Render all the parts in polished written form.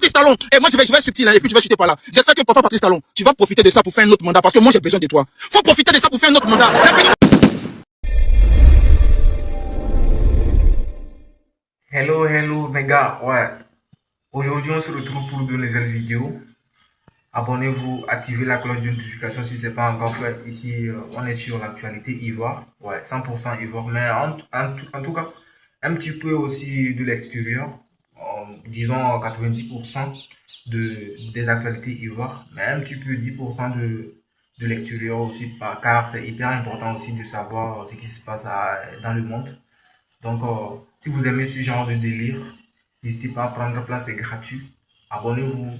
Patrice Talon. Et moi, je vais être subtil, hein, et puis tu vas chuter par là. J'espère que papa Patrice Talon, tu vas profiter de ça pour faire un autre mandat, parce que moi, j'ai besoin de toi. Faut profiter de ça pour faire un autre mandat. Hello les gars, ouais. Aujourd'hui on se retrouve pour de nouvelles vidéos. Abonnez-vous, activez la cloche de notification si ce n'est pas encore fait. Ici on est sur l'actualité Ivoire, ouais, 100% Ivoire, mais en tout cas un petit peu aussi de l'extérieur, disons 90% des actualités Ivoire, mais un petit peu 10% de l'extérieur aussi, car c'est hyper important aussi de savoir ce qui se passe dans le monde. Donc, si vous aimez ce genre de délire, n'hésitez pas à prendre place, c'est gratuit. Abonnez-vous,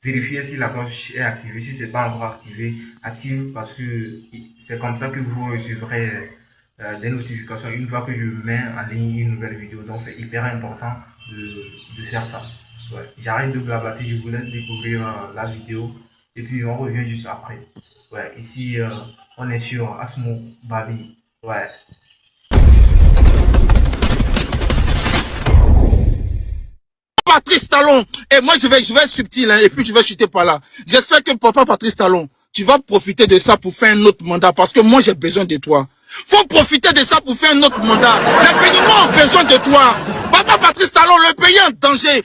vérifiez si la cloche est activée. Si ce n'est pas encore activé, active parce que c'est comme ça que vous recevrez des notifications une fois que je mets en ligne une nouvelle vidéo. Donc, c'est hyper important de faire ça. Ouais. J'arrête de blablater, je vous laisse découvrir la vidéo et puis on revient juste après. Ouais, ici, on est sur Asmo Babi. Ouais. Patrice Talon. Et moi, je vais être subtil, hein, et puis tu vas chuter par là. J'espère que papa Patrice Talon, tu vas profiter de ça pour faire un autre mandat, parce que moi, j'ai besoin de toi. Faut profiter de ça pour faire un autre mandat. Les Béninois ont besoin de toi. Papa Patrice Talon, le pays est en danger.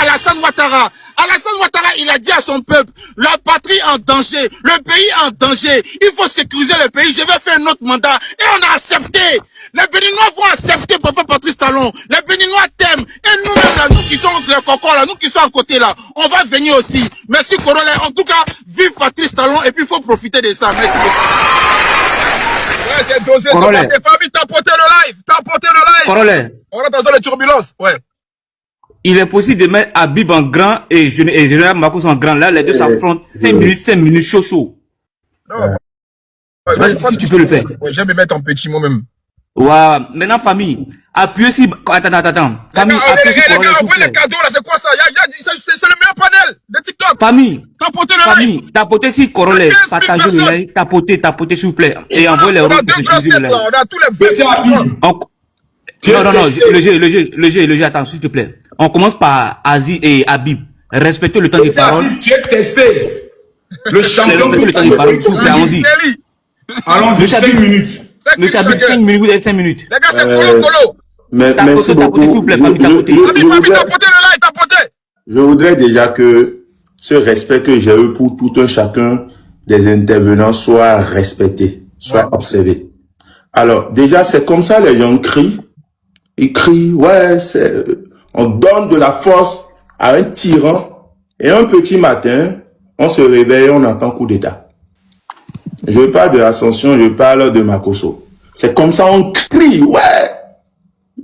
Alassane Ouattara. Alassane Ouattara, il a dit à son peuple, la patrie en danger, le pays en danger. Il faut sécuriser le pays. Je vais faire un autre mandat. Et on a accepté. Les Béninois vont accepter papa Patrice Talon. Les Béninois t'aiment. Et nous-mêmes, là, nous qui sommes les cocos, là, nous qui sommes à côté, là, on va venir aussi. Merci, Corolla. En tout cas, vive Patrice Talon. Et puis, il faut profiter de ça. Merci beaucoup. Ouais, c'est dosé. Famille, t'as porté le live. Corolla. On est dans les turbulences. Ouais. Il est possible de mettre Habib en grand et Général Marcos en grand. Là, les deux s'affrontent 5 minutes, chaud. Non. Ouais, si tu peux le faire. Ouais, j'aime me mettre en petit moi-même. Ouais, maintenant, famille, appuyez si... Attends. Famille, les gars, ouvrez les cadeaux là, c'est quoi ça? C'est le meilleur panel de TikTok. Famille, tapotez le live. Tapotez si Corolla, partagez le live, tapotez s'il vous plaît. Et envoyez les on a deux grosses têtes là, on a tous les Petit Habib. Non, le jeu, attends, s'il te plaît. On commence par Aziz et Habib. Respectez le temps de parole. Tu es testé. Le champion Respectez le temps de parole, s'il vous plaît, allons-y. Allons-y, 5 minutes. Le Habib, 5 minutes, vous avez 5 minutes. Les gars, c'est Colo. Merci beaucoup. S'il vous plaît, tapotez. Tapotez le live, tapotez. Je voudrais déjà que ce respect que j'ai eu pour tout un chacun des intervenants soit respecté, soit observé. Alors, déjà, c'est comme ça, les gens crient. Ils crient, ouais, on donne de la force à un tyran. Et un petit matin, on se réveille, on entend coup d'État. Je parle de l'ascension, je parle de Makosso. C'est comme ça, on crie, ouais,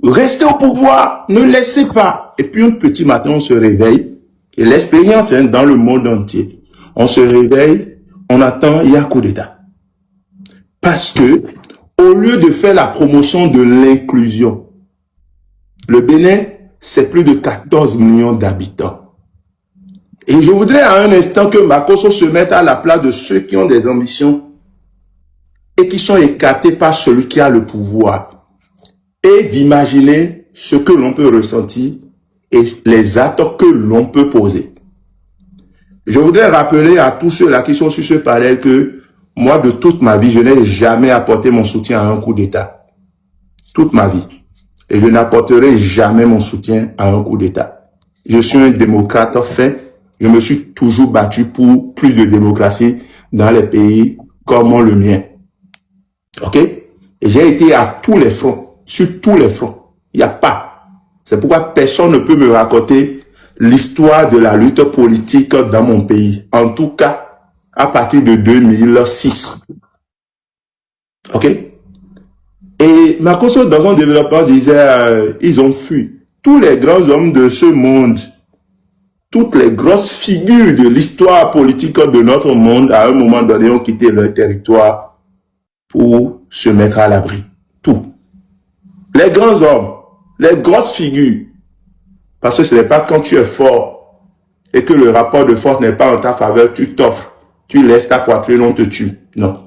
restez au pouvoir, ne laissez pas. Et puis un petit matin, on se réveille. Et l'expérience est dans le monde entier. On se réveille, on attend, il y a coup d'État. Parce que, au lieu de faire la promotion de l'inclusion, le Bénin, c'est plus de 14 millions d'habitants. Et je voudrais à un instant que Makosso se mette à la place de ceux qui ont des ambitions et qui sont écartés par celui qui a le pouvoir. Et d'imaginer ce que l'on peut ressentir et les actes que l'on peut poser. Je voudrais rappeler à tous ceux-là qui sont sur ce panel que moi, de toute ma vie, je n'ai jamais apporté mon soutien à un coup d'État. Toute ma vie. Et je n'apporterai jamais mon soutien à un coup d'État. Je suis un démocrate fait. Je me suis toujours battu pour plus de démocratie dans les pays comme le mien. Ok? Et j'ai été à tous les fronts, sur tous les fronts. Il n'y a pas. C'est pourquoi personne ne peut me raconter l'histoire de la lutte politique dans mon pays. En tout cas, à partir de 2006. Ok? Et Makosso, dans son développement, disait, ils ont fui. Tous les grands hommes de ce monde, toutes les grosses figures de l'histoire politique de notre monde, à un moment donné, ont quitté leur territoire pour se mettre à l'abri. Tout. Les grands hommes, les grosses figures. Parce que ce n'est pas quand tu es fort et que le rapport de force n'est pas en ta faveur, tu t'offres. Tu laisses ta poitrine, on te tue. Non.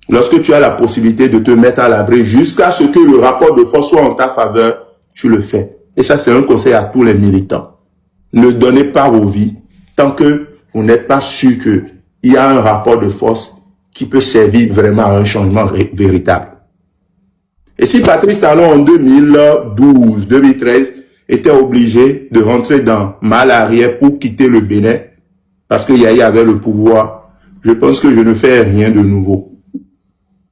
Lorsque tu as la possibilité de te mettre à l'abri jusqu'à ce que le rapport de force soit en ta faveur, tu le fais. Et ça, c'est un conseil à tous les militants. ne donnez pas vos vies tant que vous n'êtes pas sûr qu'il y a un rapport de force qui peut servir vraiment à un changement véritable. Et si Patrice Talon en 2012, 2013 était obligé de rentrer dans mal arrière pour quitter le Bénin parce que Yahya avait le pouvoir, je pense que je ne fais rien de nouveau.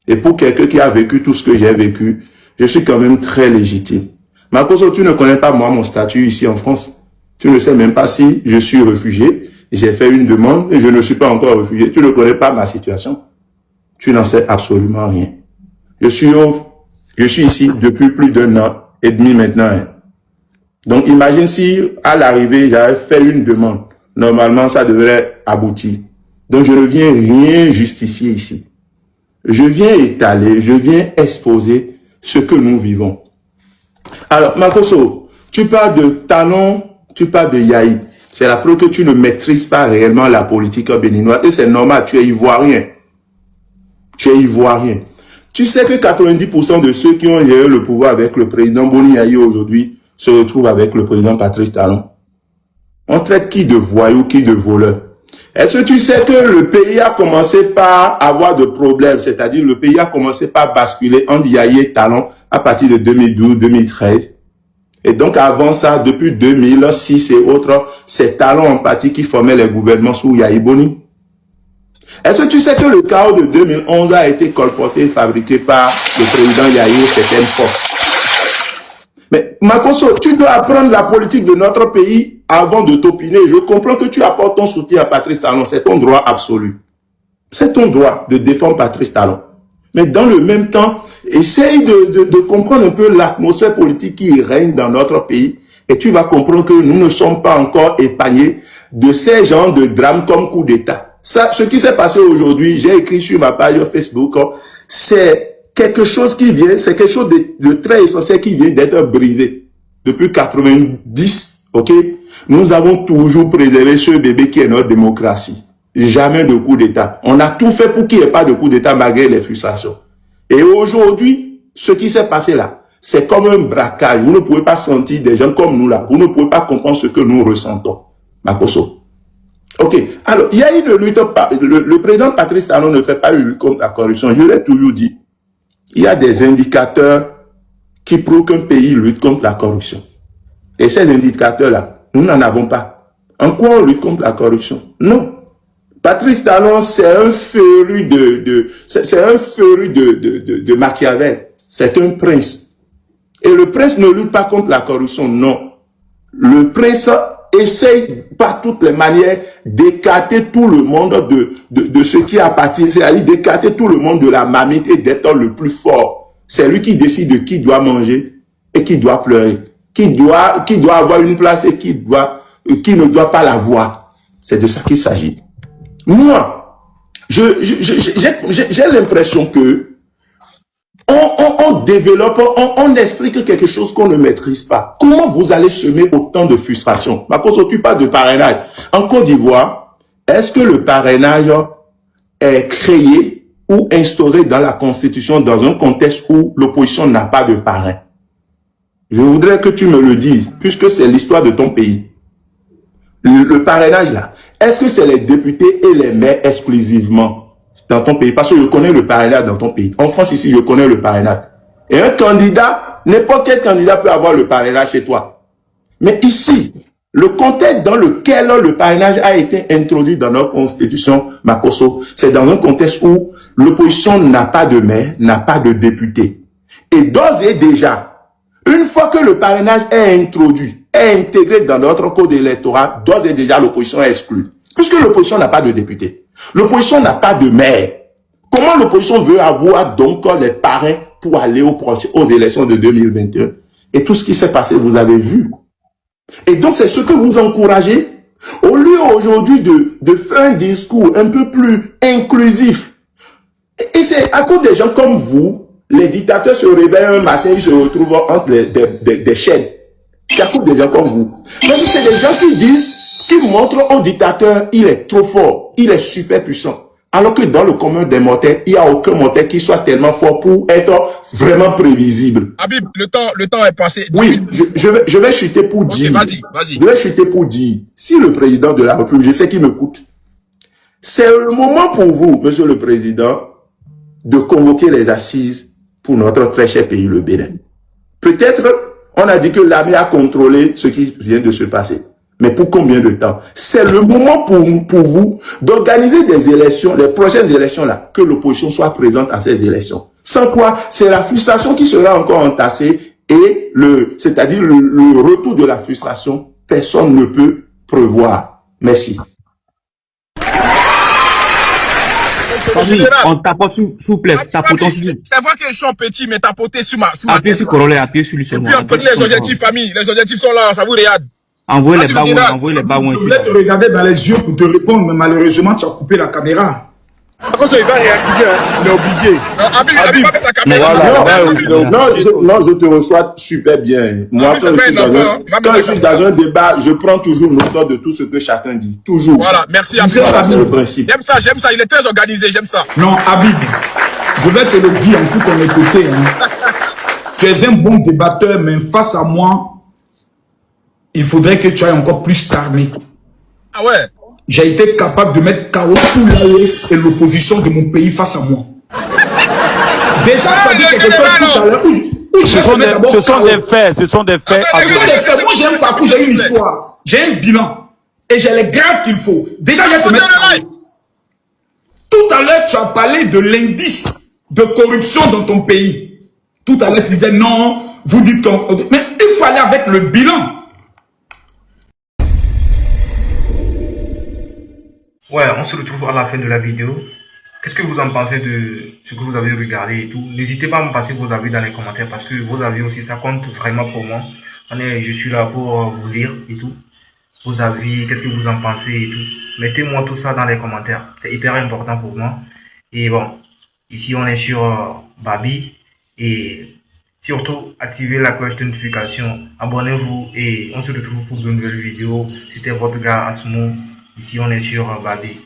Et pour quelqu'un qui a vécu tout ce que j'ai vécu, je suis quand même très légitime. Makoso, tu ne connais pas moi mon statut ici en France. Tu ne sais même pas si je suis réfugié. J'ai fait une demande et je ne suis pas encore réfugié. Tu ne connais pas ma situation. Tu n'en sais absolument rien. Je suis ici depuis plus d'1 an et demi maintenant. Hein. Donc imagine si à l'arrivée j'avais fait une demande. Normalement ça devrait aboutir. Donc je ne viens rien justifier ici. Je viens étaler, je viens exposer ce que nous vivons. Alors Makoso, tu parles de Talon, tu parles de Yahya. C'est la preuve que tu ne maîtrises pas réellement la politique béninoise. Et c'est normal, tu es ivoirien. Tu es ivoirien. Tu sais que 90% de ceux qui ont géré le pouvoir avec le président Boni Yahya aujourd'hui se retrouvent avec le président Patrice Talon. On traite qui de voyou, qui de voleur? Est-ce que tu sais que le pays a commencé par avoir de problèmes, c'est-à-dire le pays a commencé par basculer entre Yahya et Talon à partir de 2012-2013. Et donc avant ça, depuis 2006 et autres, c'est Talon en partie qui formait les gouvernements sous Yahya Boni. Est-ce que tu sais que le chaos de 2011 a été colporté et fabriqué par le président Yahya et certaines forces? Mais Makoso, tu dois apprendre la politique de notre pays avant de t'opiner. Je comprends que tu apportes ton soutien à Patrice Talon, c'est ton droit absolu. C'est ton droit de défendre Patrice Talon. Mais dans le même temps, essaye de comprendre un peu l'atmosphère politique qui règne dans notre pays et tu vas comprendre que nous ne sommes pas encore épargnés de ces genres de drames comme coup d'État. Ça, ce qui s'est passé aujourd'hui, j'ai écrit sur ma page Facebook, c'est quelque chose qui vient, c'est quelque chose de très essentiel qui vient d'être brisé. Depuis 90, ok? Nous avons toujours préservé ce bébé qui est notre démocratie. Jamais de coup d'État. On a tout fait pour qu'il n'y ait pas de coup d'État malgré les frustrations. Et aujourd'hui, ce qui s'est passé là, c'est comme un braquage. Vous ne pouvez pas sentir des gens comme nous là. Vous ne pouvez pas comprendre ce que nous ressentons. Makoso. Ok. Alors, il y a eu de lutte. Le président Patrice Talon ne fait pas une lutte contre la corruption. Je l'ai toujours dit. Il y a des indicateurs qui prouvent qu'un pays lutte contre la corruption. Et ces indicateurs-là, nous n'en avons pas. En quoi on lutte contre la corruption? Non. Patrice Talon, c'est un féru de Machiavel. C'est un prince. Et le prince ne lutte pas contre la corruption, non. Le prince essaye par toutes les manières d'écarter tout le monde de ce qui appartient, c'est-à-dire d'écarter tout le monde de la marmite et d'être le plus fort. C'est lui qui décide de qui doit manger et qui doit pleurer, qui doit avoir une place et qui ne doit pas l'avoir. C'est de ça qu'il s'agit. Moi, j'ai l'impression que on développe, on explique quelque chose qu'on ne maîtrise pas. Comment vous allez semer autant de frustration? Parce qu'on parle de parrainage. En Côte d'Ivoire, est-ce que le parrainage est créé ou instauré dans la Constitution dans un contexte où l'opposition n'a pas de parrain? Je voudrais que tu me le dises, puisque c'est l'histoire de ton pays. Le parrainage là, est-ce que c'est les députés et les maires exclusivement dans ton pays? Parce que je connais le parrainage dans ton pays. En France ici, je connais le parrainage. Et un candidat, n'importe quel candidat peut avoir le parrainage chez toi. Mais ici, le contexte dans lequel le parrainage a été introduit dans notre constitution, Makoso, c'est dans un contexte où l'opposition n'a pas de maire, n'a pas de député. Et d'ores et déjà, une fois que le parrainage est introduit, est intégré dans notre code électoral, d'ores et déjà l'opposition est exclue. Puisque l'opposition n'a pas de député. L'opposition n'a pas de maire. Comment l'opposition veut avoir donc les parrains pour aller aux élections de 2021? Et tout ce qui s'est passé, vous avez vu. Et donc c'est ce que vous encouragez. Au lieu aujourd'hui de faire un discours un peu plus inclusif. Et c'est à cause des gens comme vous, les dictateurs se réveillent un matin, ils se retrouvent entre des chaînes. C'est à cause des gens comme vous. Mais c'est des gens qui disent, qui montrent au dictateur, il est trop fort, il est super puissant. Alors que dans le commun des mortels, il n'y a aucun mortel qui soit tellement fort pour être vraiment prévisible. Habib, le temps est passé. Oui, je vais chuter pour dire. Vas-y. Je vais chuter pour dire. Si le président de la République, je sais qu'il m'écoute, c'est le moment pour vous, monsieur le président, de convoquer les assises pour notre très cher pays, le Bénin. Peut-être, on a dit que l'armée a contrôlé ce qui vient de se passer. Mais pour combien de temps? C'est le moment pour vous d'organiser des élections, les prochaines élections là, que l'opposition soit présente à ces élections. Sans quoi, c'est la frustration qui sera encore entassée et c'est-à-dire le retour de la frustration, personne ne peut prévoir. Merci. On tapote sous plaît, tapotons sur lui. C'est vrai que je suis petit, mais tapoter sur ma Appuyez sur Corolla, appuyez sur lui seulement. Et puis on connaît les objectifs famille. Les objectifs sont là, ça vous regarde. Envoyez les bas, envoyez les bas. Je voulais te regarder dans les yeux pour te répondre, mais malheureusement, tu as coupé la caméra. Quand il va réactiver, il est obligé. Habib, pas sa caméra. Non, je te reçois super bien. Moi, quand je suis dans un débat, je prends toujours note de tout ce que chacun dit. Toujours. Voilà, merci Habib. C'est le principe. J'aime ça, il est très organisé, j'aime ça. Non, Habib, je vais te le dire en toute honnêteté. Hein. Tu es un bon débatteur, mais face à moi, il faudrait que tu ailles encore plus t'armer. Ah ouais? J'ai été capable de mettre KO tout l'AES et l'opposition de mon pays face à moi. Déjà, tu as dit quelque chose tout à l'heure. Ce sont des faits, ce sont des faits. Moi, j'ai un parcours, j'ai une histoire, j'ai un bilan. Et j'ai les grades qu'il faut. Déjà, je vais te mettre KO. Tout à l'heure, tu as parlé de l'indice de corruption dans ton pays. Tout à l'heure, tu disais non, vous dites qu'on... Mais il faut aller avec le bilan. Ouais, on se retrouve à la fin de la vidéo. Qu'est-ce que vous en pensez de ce que vous avez regardé et tout? N'hésitez pas à me passer vos avis dans les commentaires parce que vos avis aussi, ça compte vraiment pour moi. Je suis là pour vous lire et tout. Vos avis, qu'est-ce que vous en pensez et tout. Mettez-moi tout ça dans les commentaires. C'est hyper important pour moi. Et bon, ici on est sur Babi. Et surtout, activez la cloche de notification. Abonnez-vous et on se retrouve pour de nouvelles vidéos. C'était votre gars Asmo. Ici, on est sur Babi.